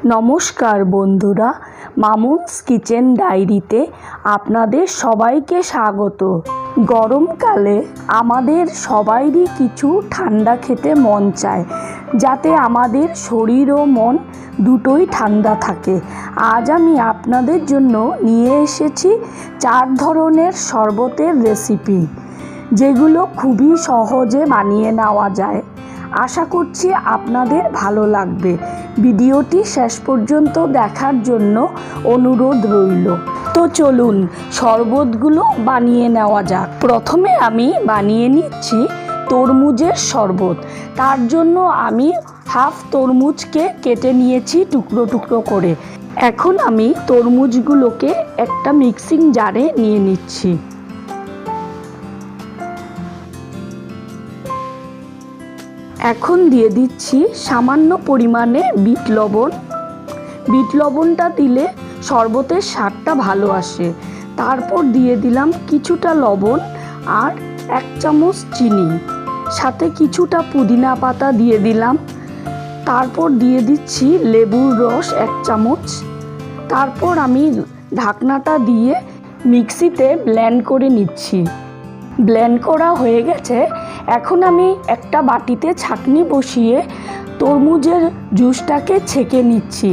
নমস্কার বন্ধুরা, মামুনস কিচেন ডায়েরিতে আপনাদের সবাইকে স্বাগত। গরমকালে আমাদের সবাইরই কিছু ঠান্ডা খেতে মন চায়, যাতে আমাদের শরীর ও মন দুটোই ঠান্ডা থাকে। আজ আমি আপনাদের জন্য নিয়ে এসেছি 4 ধরনের শরবতের রেসিপি, যেগুলো খুবই সহজে বানিয়ে নেওয়া যায়। আশা করছি আপনাদের ভালো লাগবে। ভিডিওটি শেষ পর্যন্ত দেখার জন্য অনুরোধ রইল। তো চলুন শরবতগুলো বানিয়ে নেওয়া যাক। প্রথমে আমি বানিয়ে নিচ্ছি তরমুজের শরবত। তার জন্য আমি হাফ তরমুজকে কেটে নিয়েছি টুকরো টুকরো করে। এখন আমি তরমুজগুলোকে একটা মিক্সিং জারে নিয়ে নিচ্ছি। এখন দিয়ে দিচ্ছি সামান্য পরিমাণে বিট লবণ। বিট লবণটা দিলে শরবতের স্বাদটা ভালো আসে। তারপর দিয়ে দিলাম কিছুটা লবণ আর 1 চামচ চিনি, সাথে কিছুটা পুদিনা পাতা দিয়ে দিলাম। তারপর দিয়ে দিচ্ছি লেবুর রস 1 চামচ। তারপর আমি ঢাকনাটা দিয়ে মিক্সিতে ব্লেন্ড করে নিচ্ছি। ব্লেন্ড করা হয়ে গেছে। এখন আমি একটা বাটিতে ছাঁকনি বসিয়ে তরমুজের জুসটাকে ছেঁকে নিচ্ছি।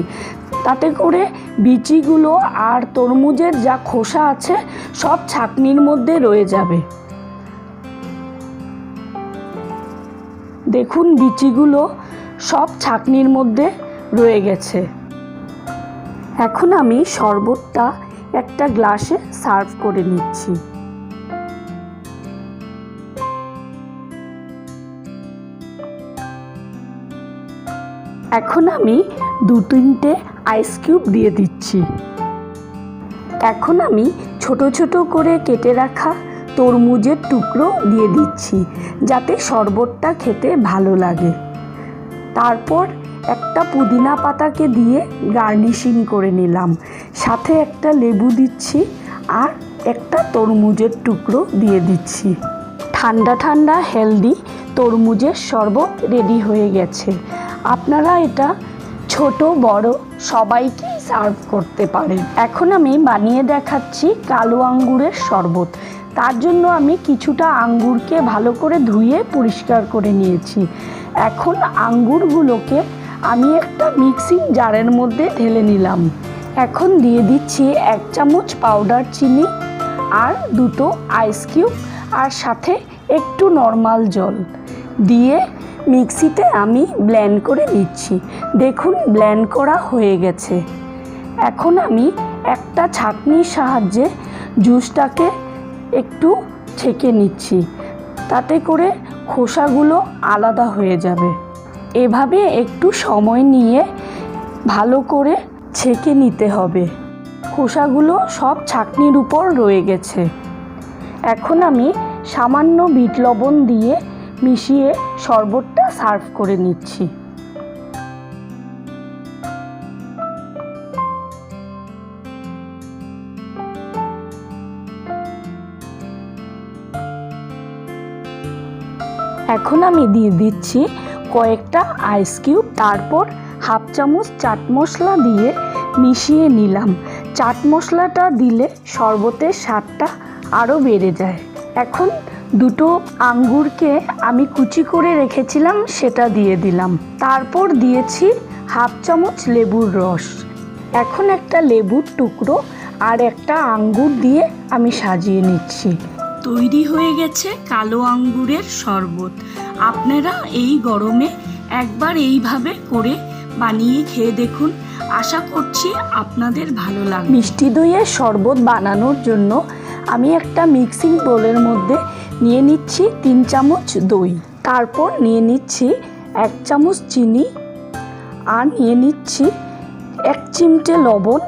তাতে করে বিচিগুলো আর তরমুজের যা খোসা আছে সব ছাঁকনির মধ্যে রয়ে যাবে। দেখুন, বিচিগুলো সব ছাঁকনির মধ্যে রয়ে গেছে। এখন আমি শরবতটা একটা গ্লাসে সার্ভ করে নিচ্ছি। এখন আমি 2-3টে আইস কিউব দিয়ে দিচ্ছি। এখন আমি ছোট ছোট করে কেটে রাখা তরমুজের টুকরো দিয়ে দিচ্ছি, যাতে শরবতটা খেতে ভালো লাগে। তারপর একটা পুদিনা পাতাকে দিয়ে গার্নিশিং করে নিলাম। সাথে একটা লেবু দিচ্ছি আর একটা তরমুজের টুকরো দিয়ে দিচ্ছি। ঠান্ডা ঠান্ডা হেলদি তরমুজের শরবত রেডি হয়ে গেছে। আপনারা এটা ছোট বড় সবাইকে সার্ভ করতে পারেন। এখন আমি বানিয়ে দেখাচ্ছি কালো আঙ্গুরের শরবত। তার জন্য আমি কিছুটা আঙ্গুরকে ভালো করে ধুয়ে পরিষ্কার করে নিয়েছি। এখন আঙ্গুরগুলোকে আমি একটা মিক্সিং জারের মধ্যে ঢেলে নিলাম। এখন দিয়ে দিচ্ছি 1 চামচ পাউডার চিনি আর 2টো আইস কিউব আর সাথে একটু নর্মাল জল দিয়ে মিক্সিতে আমি ব্লেন্ড করে নিচ্ছি। দেখুন, ব্লেন্ড করা হয়ে গেছে। এখন আমি একটা ছাঁকনির সাহায্যে জুসটাকে একটু ছেঁকে নিচ্ছি, তাতে করে খোসাগুলো আলাদা হয়ে যাবে। এভাবে একটু সময় নিয়ে ভালো করে ছেঁকে নিতে হবে। খোসাগুলো সব ছাঁকনির উপর রয়ে গেছে। এখন আমি সামান্য বিট লবণ দিয়ে মিশিয়ে শরবতটা সার্ভ করে নিচ্ছি। এখন আমি দিয়ে দিচ্ছি কয়েকটা আইস কিউব। তারপর হাফ চামচ চাট মশলা দিয়ে মিশিয়ে নিলাম। চাট মশলাটা দিলে শরবতের স্বাদটা আরও বেড়ে যায়। এখন 2টো আঙ্গুরকে আমি কুচি করে রেখেছিলাম, সেটা দিয়ে দিলাম। তারপর দিয়েছি হাফ চামচ লেবুর রস। এখন একটা লেবুর টুকরো আর একটা আঙ্গুর দিয়ে আমি সাজিয়ে নিচ্ছি। তৈরি হয়ে গেছে কালো আঙ্গুরের শরবত। আপনারা এই গরমে একবার এইভাবে করে বানিয়ে খেয়ে দেখুন। আশা করছি আপনাদের ভালো লাগবে। মিষ্টি দইয়ের শরবত বানানোর জন্য আমি একটা মিক্সিং বোলের মধ্যে নিয়ে নিচ্ছি 3 চামচ দই। তারপর নিয়ে নিচ্ছি 1 চামচ চিনি আর নিয়ে নিচ্ছি 1 চিমটে লবণ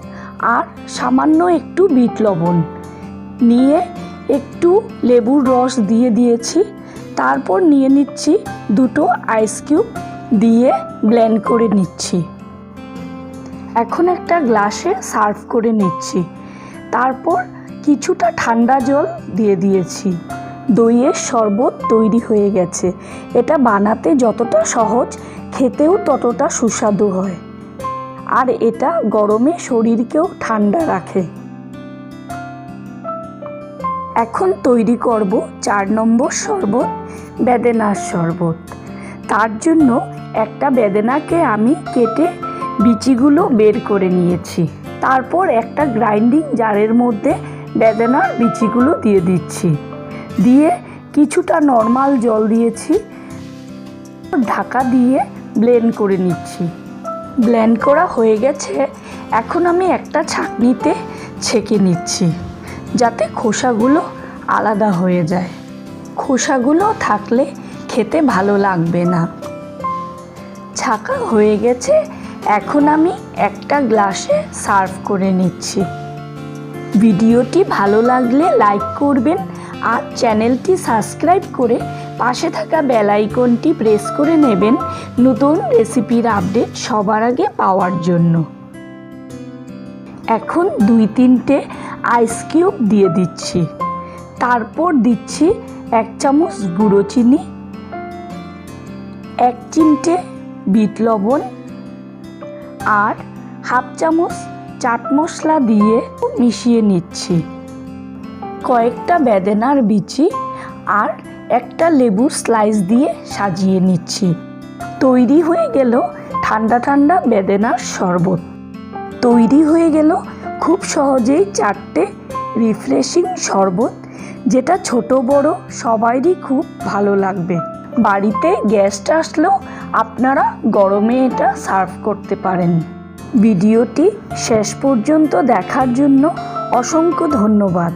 আর সামান্য একটু বিট লবণ নিয়ে একটু লেবুর রস দিয়ে দিয়েছি। তারপর নিয়ে নিচ্ছি 2টো আইস কিউব দিয়ে ব্লেন্ড করে নিচ্ছি। এখন একটা গ্লাসে সার্ভ করে নিচ্ছি। তারপর কিছুটা ঠান্ডা জল দিয়ে দিয়েছি। দইয়ের শরবত তৈরি হয়ে গেছে। এটা বানাতে যতটা সহজ, খেতেও ততটা সুস্বাদু হয়। আর এটা গরমে শরীরকেও ঠান্ডা রাখে। এখন তৈরি করব 4 নম্বর শরবত, বেদানার শরবত। তার জন্য একটা বেদানাকে আমি কেটে বিচিগুলো বের করে নিয়েছি। তারপর একটা গ্রাইন্ডিং জারের মধ্যে বেদানার বিচিগুলো দিয়ে দিচ্ছি। দিয়ে কিছুটা নর্মাল জল দিয়েছি, ঢাকা দিয়ে ব্লেন্ড করে নিচ্ছি। ব্লেন্ড করা হয়ে গেছে। এখন আমি একটা ছাঁকনিতে ছেঁকে নিচ্ছি যাতে খোসাগুলো আলাদা হয়ে যায়। খোসাগুলো থাকলে খেতে ভালো লাগবে না। ছাঁকা হয়ে গেছে। এখন আমি একটা গ্লাসে সার্ভ করে নিচ্ছি। ভিডিওটি ভালো লাগলে লাইক করবেন আর চ্যানেলটি সাবস্ক্রাইব করে পাশে থাকা বেল আইকনটি প্রেস করে নেবেন নতুন রেসিপির আপডেট সবার আগে পাওয়ার জন্য। এখন 2-3টে আইস কিউব দিয়ে দিচ্ছি। তারপর দিচ্ছি 1 চামচ গুঁড়ো চিনি, 1 চিমটে বিট লবণ আর 1/2 চামচ চাট মশলা দিয়ে মিশিয়ে নিচ্ছি। কয়েকটা বেদানার বিচি আর একটা লেবুর স্লাইস দিয়ে সাজিয়ে নিচ্ছি। তৈরি হয়ে গেল ঠান্ডা ঠান্ডা বেদানার শরবত। তৈরি হয়ে গেল খুব সহজেই 4টে রিফ্রেশিং শরবত, যেটা ছোট বড় সবারই খুব ভালো লাগবে। বাড়িতে গেস্ট আসলেও আপনারা গরমে এটা সার্ভ করতে পারেন। ভিডিওটি শেষ পর্যন্ত দেখার জন্য অসংখ্য ধন্যবাদ।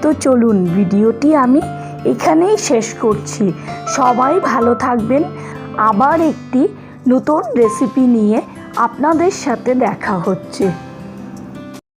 তো চলুন ভিডিওটি আমি এখানেই শেষ করছি। সবাই ভালো থাকবেন। আবার একটি নতুন রেসিপি নিয়ে আপনাদের সাথে দেখা হচ্ছে।